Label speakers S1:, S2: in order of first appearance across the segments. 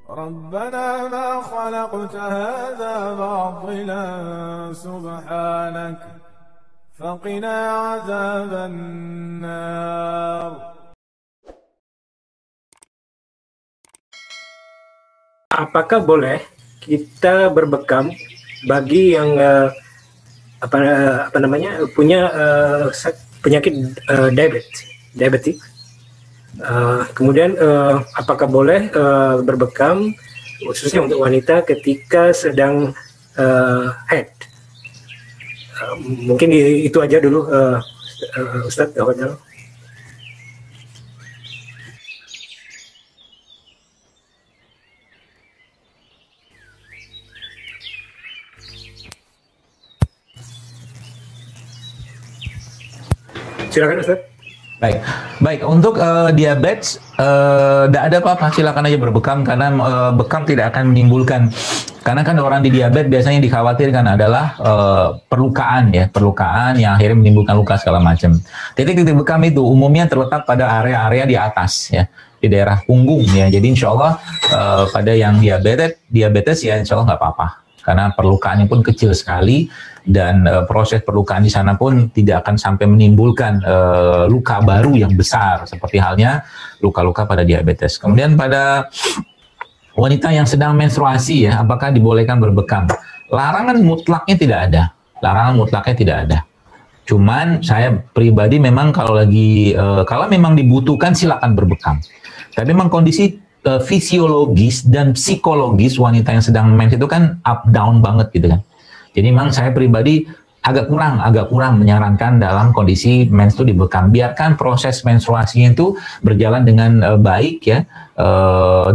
S1: ربنا ما خلقت هذا باطلا سبحانك فقنا عذاب النار.
S2: Apakah boleh kita berbekam bagi yang punya penyakit diabetik? Kemudian apakah boleh berbekam khususnya untuk wanita ketika sedang haid? Mungkin itu aja dulu, Ustadz. Silakan Ustaz.
S3: Baik. Untuk diabetes, tidak ada apa-apa, silakan aja berbekam karena bekam tidak akan menimbulkan. Karena kan orang di diabetes biasanya dikhawatirkan adalah perlukaan yang akhirnya menimbulkan luka segala macam. Titik-titik bekam itu umumnya terletak pada area-area di atas ya, di daerah punggung ya. Jadi insya Allah pada yang diabetes ya insya Allah nggak apa-apa. Karena perlukaannya pun kecil sekali dan proses perlukaan di sana pun tidak akan sampai menimbulkan luka baru yang besar seperti halnya luka-luka pada diabetes. Kemudian pada wanita yang sedang menstruasi ya, apakah dibolehkan berbekam? Larangan mutlaknya tidak ada. Cuman saya pribadi memang kalau memang dibutuhkan silakan berbekam. Tapi memang kondisi fisiologis dan psikologis wanita yang sedang mens itu kan up down banget gitu kan. Jadi memang saya pribadi agak kurang menyarankan dalam kondisi mens itu dibekam. Biarkan proses menstruasinya itu berjalan dengan baik ya,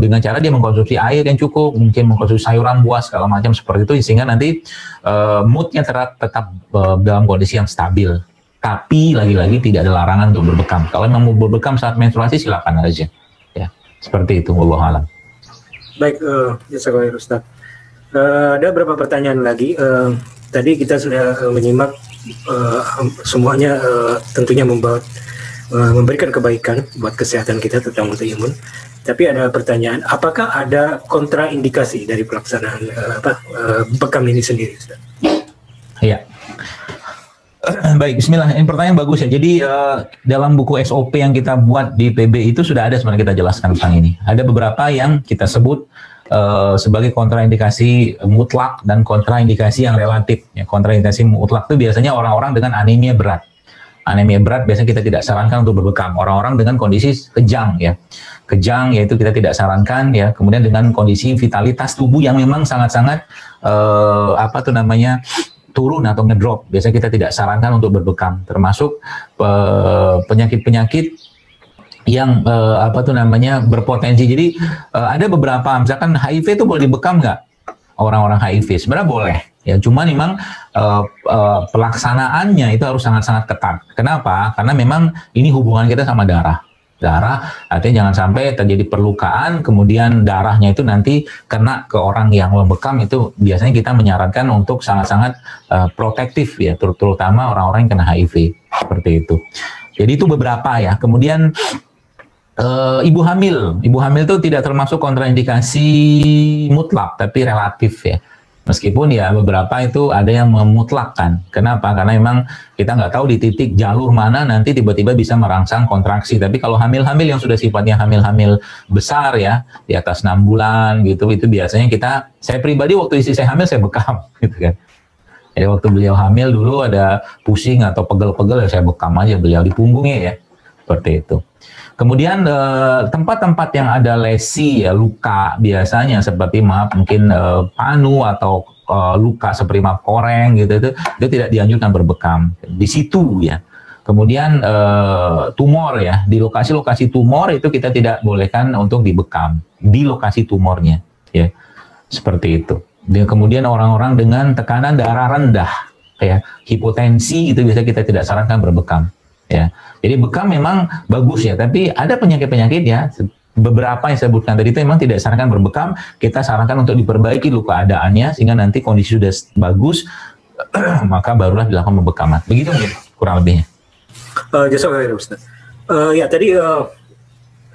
S3: dengan cara dia mengkonsumsi air yang cukup, mungkin mengkonsumsi sayuran, buah segala macam seperti itu sehingga nanti moodnya tetap dalam kondisi yang stabil. Tapi lagi-lagi tidak ada larangan untuk berbekam. Kalau memang mau berbekam saat menstruasi silakan aja. Seperti itu, wallahu a'lam.
S2: Baik, jazakallahu Ustaz. Ada beberapa pertanyaan lagi. Tadi kita sudah menyimak semuanya tentunya memberikan kebaikan buat kesehatan kita tentang autoimun. Tapi ada pertanyaan, apakah ada kontraindikasi dari pelaksanaan bekam ini sendiri, Ustaz?
S3: Iya. Baik, bismillah. Ini pertanyaan bagus ya. Jadi dalam buku SOP yang kita buat di PB itu sudah ada sebenarnya kita jelaskan tentang ini. Ada beberapa yang kita sebut sebagai kontraindikasi mutlak dan kontraindikasi yang relatif. Ya, kontraindikasi mutlak itu biasanya orang-orang dengan anemia berat. Anemia berat biasanya kita tidak sarankan untuk berbekam. Orang-orang dengan kondisi kejang ya. Kejang yaitu kita tidak sarankan ya. Kemudian dengan kondisi vitalitas tubuh yang memang sangat-sangat turun atau ngedrop, biasanya kita tidak sarankan untuk berbekam, termasuk penyakit-penyakit yang berpotensi. Jadi ada beberapa, misalkan HIV itu boleh dibekam nggak? Orang-orang HIV sebenarnya boleh, ya. Cuman memang pelaksanaannya itu harus sangat-sangat ketat. Kenapa? Karena memang ini hubungan kita sama darah, artinya jangan sampai terjadi perlukaan, kemudian darahnya itu nanti kena ke orang yang membekam. Itu biasanya kita menyarankan untuk sangat-sangat protektif ya, terutama orang-orang yang kena HIV, seperti itu. Jadi itu beberapa ya. Kemudian ibu hamil itu tidak termasuk kontraindikasi mutlak, tapi relatif ya. Meskipun ya beberapa itu ada yang memutlakkan. Kenapa? Karena memang kita nggak tahu di titik jalur mana nanti tiba-tiba bisa merangsang kontraksi. Tapi kalau hamil-hamil yang sudah sifatnya hamil-hamil besar ya, di atas 6 bulan gitu, itu biasanya saya pribadi waktu istri saya hamil saya bekam gitu kan. Jadi waktu beliau hamil dulu ada pusing atau pegel-pegel ya saya bekam aja beliau di punggungnya ya, seperti itu. Kemudian tempat-tempat yang ada lesi ya, luka biasanya seperti mungkin panu atau luka seperti koreng gitu, itu tidak dianjurkan berbekam di situ ya. Kemudian tumor ya, di lokasi-lokasi tumor itu kita tidak bolehkan untuk dibekam di lokasi tumornya ya, seperti itu. Dan kemudian orang-orang dengan tekanan darah rendah ya, hipotensi itu biasa kita tidak sarankan berbekam ya. Jadi bekam memang bagus ya, tapi ada penyakit-penyakit ya, beberapa yang saya sebutkan tadi itu memang tidak sarankan berbekam. Kita sarankan untuk diperbaiki luka keadaannya sehingga nanti kondisi sudah bagus maka barulah dilakukan pembekaman. Begitu mungkin kurang lebihnya.
S2: Jazakallahu khairan Ustaz. Ya tadi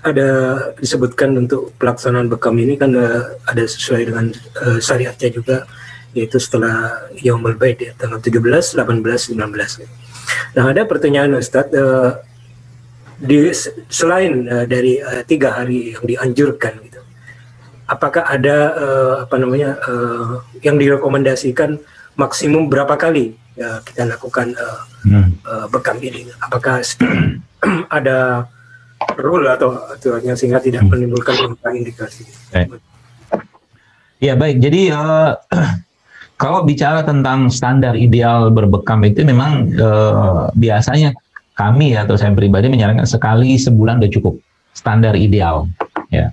S2: ada disebutkan untuk pelaksanaan bekam ini kan ada sesuai dengan syariatnya juga, yaitu setelah Yaumul Bait ya, tanggal 17, 18, 19. Nah, ada pertanyaan Ustadz, selain dari 3 hari yang dianjurkan gitu, apakah ada yang direkomendasikan maksimum berapa kali kita lakukan bekam ini? Apakah ada rule atau aturannya sehingga tidak menimbulkan indikasi?
S3: Ya baik, jadi kalau bicara tentang standar ideal berbekam itu memang biasanya kami atau saya pribadi menyarankan sekali sebulan udah cukup, standar ideal ya.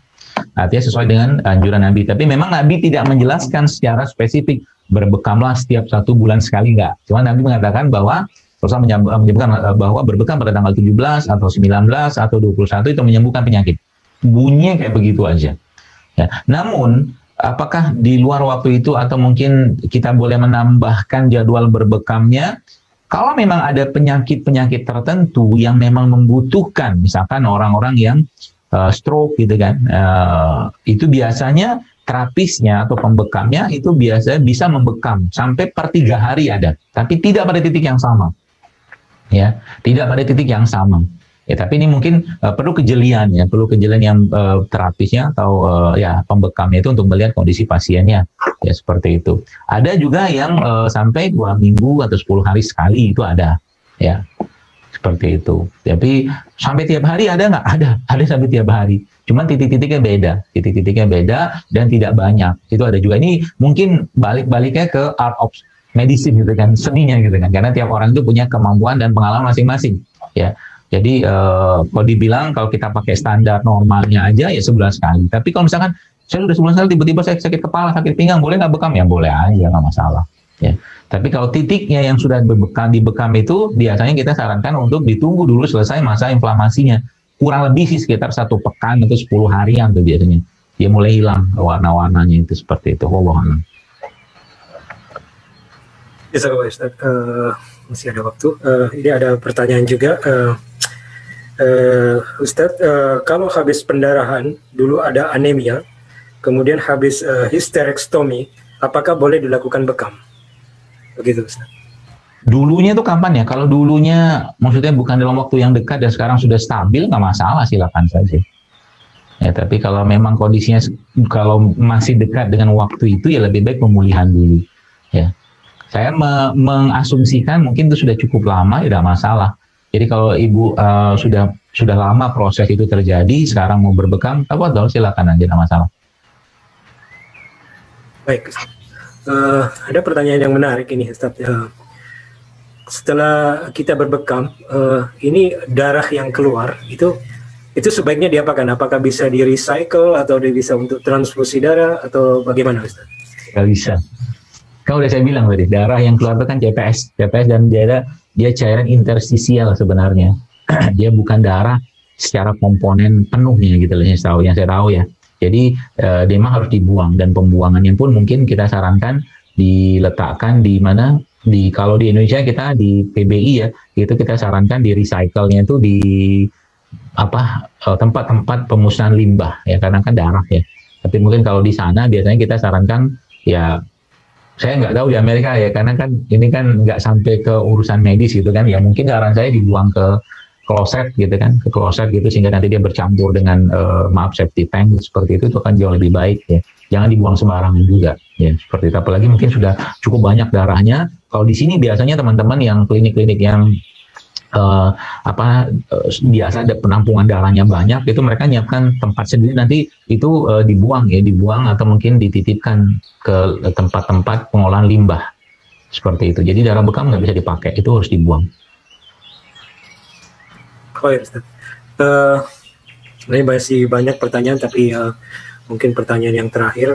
S3: Artinya sesuai dengan anjuran Nabi, tapi memang Nabi tidak menjelaskan secara spesifik berbekamlah setiap 1 bulan sekali, enggak. Cuma Nabi mengatakan bahwa menyebutkan bahwa berbekam pada tanggal 17 atau 19 atau 21 itu menyembuhkan penyakit. Bunyinya kayak begitu aja. Ya. Namun, apakah di luar waktu itu atau mungkin kita boleh menambahkan jadwal berbekamnya? Kalau memang ada penyakit-penyakit tertentu yang memang membutuhkan, misalkan orang-orang yang stroke gitu kan, itu biasanya terapisnya atau pembekamnya itu biasa bisa membekam sampai per 3 hari ada, tapi tidak pada titik yang sama. Ya, tidak pada titik yang sama. Ya, tapi ini mungkin perlu kejelian ya, perlu kejelian yang terapisnya atau ya pembekamnya itu untuk melihat kondisi pasiennya. Ya, seperti itu. Ada juga yang sampai 2 minggu atau 10 hari sekali itu ada. Ya, seperti itu. Tapi sampai tiap hari ada nggak? Ada sampai tiap hari. Cuman titik-titiknya beda dan tidak banyak. Itu ada juga. Ini mungkin balik-baliknya ke art of medicine gitu kan, seninya gitu kan, karena tiap orang itu punya kemampuan dan pengalaman masing-masing ya. Jadi kalau dibilang kalau kita pakai standar normalnya aja ya sebulan sekali, tapi kalau misalkan saya udah sebulan sekali tiba-tiba saya sakit kepala, sakit pinggang, boleh nggak bekam? Ya boleh aja, nggak masalah ya. Tapi kalau titiknya yang sudah dibekam itu biasanya kita sarankan untuk ditunggu dulu selesai masa inflamasinya, kurang lebih sih sekitar 1 pekan atau 10 harian tuh biasanya dia mulai hilang warna-warnanya itu, seperti itu. Wallahualam.
S2: Ya, Ustaz, masih ada waktu. Ini ada pertanyaan juga, Ustaz, kalau habis pendarahan dulu ada anemia, kemudian habis hysterektomi, apakah boleh dilakukan bekam? Begitu, Ustaz.
S3: Dulunya itu kapan ya? Kalau dulunya maksudnya bukan dalam waktu yang dekat dan sekarang sudah stabil, nggak masalah, silakan saja. Ya, tapi kalau memang kondisinya kalau masih dekat dengan waktu itu ya lebih baik pemulihan dulu. Ya. Saya mengasumsikan mungkin itu sudah cukup lama, ya tidak masalah. Jadi kalau ibu sudah lama proses itu terjadi, sekarang mau berbekam, silakan aja, tidak masalah.
S2: Baik, ada pertanyaan yang menarik ini, Ustaz. Setelah kita berbekam, ini darah yang keluar itu sebaiknya diapakan? Apakah bisa di recycle atau bisa untuk transfusi darah atau bagaimana, Ustaz?
S3: Nggak bisa. Kan udah saya bilang tadi, darah yang keluar itu kan CPS dan dia cairan interstisial sebenarnya. Dia bukan darah secara komponen penuhnya gitu loh, yang saya tahu ya. Jadi dia memang harus dibuang, dan pembuangannya pun mungkin kita sarankan diletakkan di mana, kalau di Indonesia kita di PBI ya, itu kita sarankan di recycle-nya itu di tempat-tempat pemusnahan limbah ya, karena kan darah ya. Tapi mungkin kalau di sana biasanya kita sarankan ya, saya nggak tahu di Amerika ya, karena kan ini kan nggak sampai ke urusan medis gitu kan ya, mungkin saran saya dibuang ke kloset gitu kan, sehingga nanti dia bercampur dengan septic tank seperti itu akan jauh lebih baik ya. Jangan dibuang sembarangan juga ya, seperti itu. Apalagi mungkin sudah cukup banyak darahnya. Kalau di sini biasanya teman-teman yang klinik-klinik yang biasa ada penampungan darahnya banyak, itu mereka nyiapkan tempat sendiri, nanti itu dibuang atau mungkin dititipkan ke tempat-tempat pengolahan limbah seperti itu. Jadi darah bekam nggak bisa dipakai, itu harus dibuang.
S2: Oh ya, Ustaz. Ini masih banyak pertanyaan, tapi mungkin pertanyaan yang terakhir,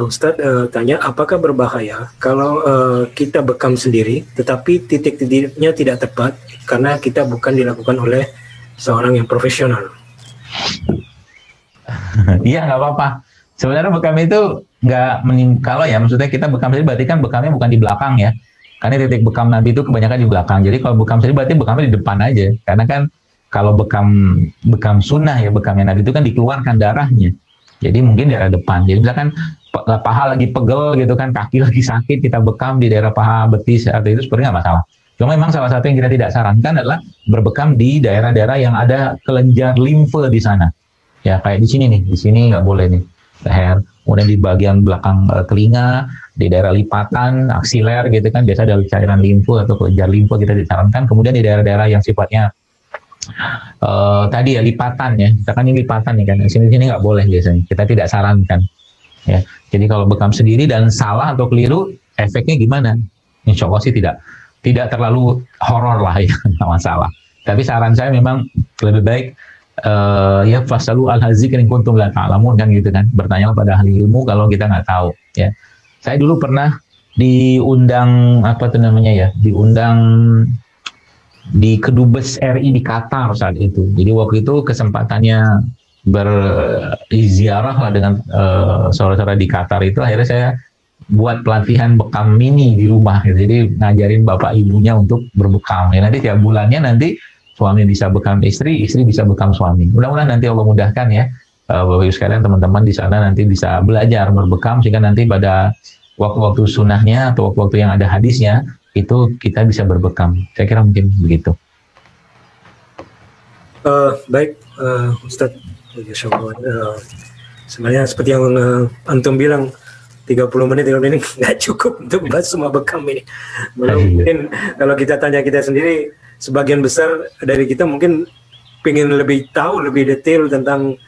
S2: Ustadz tanya, apakah berbahaya kalau kita bekam sendiri tetapi titik-titiknya tidak tepat karena kita bukan dilakukan oleh seorang yang profesional?
S3: Iya, nggak apa-apa. Sebenarnya bekam itu kalau ya maksudnya kita bekam sendiri berarti kan bekamnya bukan di belakang ya. Karena titik bekam Nabi itu kebanyakan di belakang. Jadi kalau bekam sendiri berarti bekamnya di depan aja. Karena kan Kalau bekam sunnah ya, bekamnya Nabi itu kan dikeluarkan darahnya. Jadi mungkin daerah depan. Jadi misalkan paha lagi pegel gitu kan, kaki lagi sakit, kita bekam di daerah paha, betis atau itu sebenarnya nggak masalah. Cuma memang salah satu yang kita tidak sarankan adalah berbekam di daerah-daerah yang ada kelenjar limfe di sana. Ya kayak di sini nih, di sini nggak boleh nih, leher. Kemudian di bagian belakang telinga, di daerah lipatan, aksiler gitu kan, biasa ada cairan limfe atau kelenjar limfe kita disarankan. Kemudian di daerah-daerah yang sifatnya tadi ya lipatan ya, misalkan ini lipatan nih kan, sini nggak boleh biasanya, kita tidak sarankan. Ya, jadi kalau bekam sendiri dan salah atau keliru, efeknya gimana? Insya Allah sih tidak terlalu horor lah ya, nggak masalah. Tapi saran saya memang lebih baik ya fasalu al-hazikrin kuntum la ta'lamun kan gitu kan, bertanya pada ahli ilmu kalau kita nggak tahu ya. Saya dulu pernah diundang apa tuh namanya ya, diundang di Kedubes RI di Qatar saat itu. Jadi waktu itu kesempatannya berziarah lah dengan saudara-saudara di Qatar itu, akhirnya saya buat pelatihan bekam mini di rumah gitu. Jadi ngajarin bapak ibunya untuk berbekam ya, nanti tiap bulannya nanti suami bisa bekam istri, istri bisa bekam suami. Mudah-mudahan nanti Allah mudahkan ya bapak ibu sekalian, teman-teman di sana nanti bisa belajar berbekam sehingga nanti pada waktu-waktu sunnahnya atau waktu-waktu yang ada hadisnya itu kita bisa berbekam. Saya kira mungkin begitu.
S2: Baik Ustadz, sebenarnya seperti yang antum bilang 30 menit ini nggak cukup untuk bahas semua bekam ini. Mungkin kalau kita tanya kita sendiri, sebagian besar dari kita mungkin pengen lebih tahu lebih detail tentang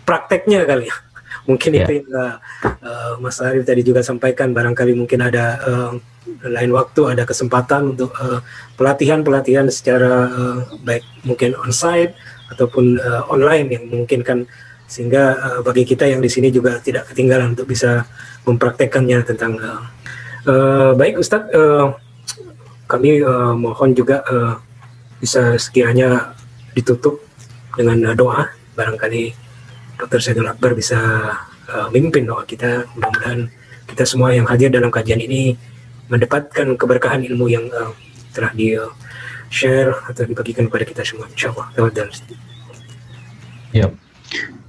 S2: prakteknya kali ya. Mungkin itu yang Mas Arif tadi juga sampaikan, barangkali mungkin ada lain waktu ada kesempatan untuk pelatihan secara baik mungkin onsite ataupun online yang memungkinkan, sehingga bagi kita yang di sini juga tidak ketinggalan untuk bisa mempraktekkannya tentang baik Ustadz, kami mohon juga bisa sekiranya ditutup dengan doa. Barangkali Dr. Saidul Akbar bisa memimpin doa kita. Mudah-mudahan kita semua yang hadir dalam kajian ini mendapatkan keberkahan ilmu yang telah di-share atau dibagikan kepada kita semua. InsyaAllah.
S3: Ya.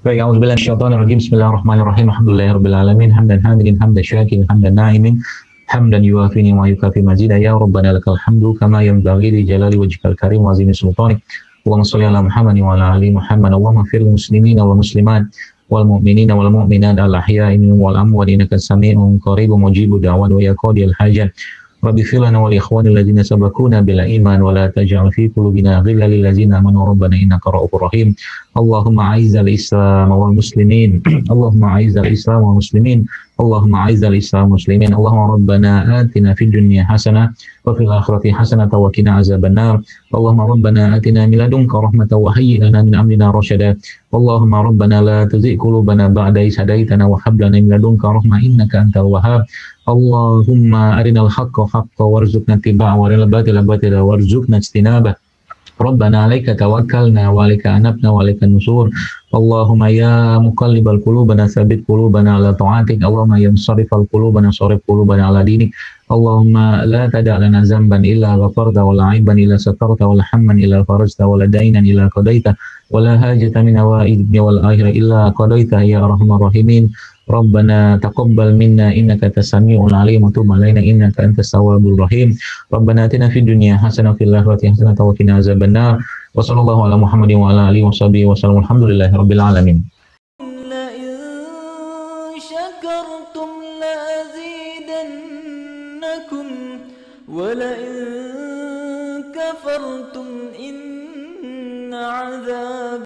S3: Baik, a'udzubillahi minasyaitonir rajim. Bismillahirrahmanirrahim. Alhamdulillahirabbil alamin. Hamdan hamidin, hamdan syakirin, hamdan na'imin. Hamdan yuwafini wa yukafi mazida. Ya Rabbana lakal hamdu kama yanbaghi li jalali wajhikal karim wa azimi sultanik. Allahumma shalli ala Muhammad wa ala ali Muhammad. Allahumma fir lil muslimina wal muslimat wal mu'minina wal mu'minat al ahya'i minhum wal amwat innaka sami'un qaribun mujibud da'wat wa ya qadiyal hajat. Rabbi fir lana wal ikhwani alladziina sabaquna bil iman wa la taj'al fi qulubina ghillan lil ladziina amanu rabbana innaka ra'ufur rahim. Allahumma a'izzal Islam wal muslimin. Allahumma a'izzal Islam wal muslimin. Allahumma a'izzal Islam wal muslimin. Allahumma rabbana atina fid dunya hasanah wa fil akhirati hasanah wa qina azabannar. Allahumma rabbana atina min ladunka rahmatan wa hayyi lana min amrina rasyada. Allahumma rabbana la tuzigh qulubana ba'da idh hadaitana wa hab lana min ladunka rahmah innaka antal wahhab. Allahumma arinal haqqa haqqan warzuqna ittiba'ahu wa arinal batila batila warzuqna ijtinabah. Rabbana 'alaika tawakkalna wa 'alaika anabna wa 'alaika nusur. Allahumma ya muqallibal qulubana tsabbit qulubana 'ala ta'atik. Allahumma ya musarrifal qulubana sarrif qulubana 'ala dinik. Allahumma la tada' lana zamban illa ghafarta wa la 'aiban illa satarta wa la hamman illa farajta wa la dainan illa qadaita wa la hajata min hawaijina wal akhirah illa qadaita ya arhamar rahimin. Rabbana taqabbal minna innaka antas samiul alim wa tub alaina innaka antas tawwabur rahim. Rabbana atina fid dunya hasanah wa fil akhirati hasanah wa qina azabannar. Wa sallallahu ala Muhammadin wa ala alihi wa sahbihi wa sallam. Alhamdulillahi rabbil alamin.
S4: La in syakartum la azidannakum wa la in kafartum inna 'adzabi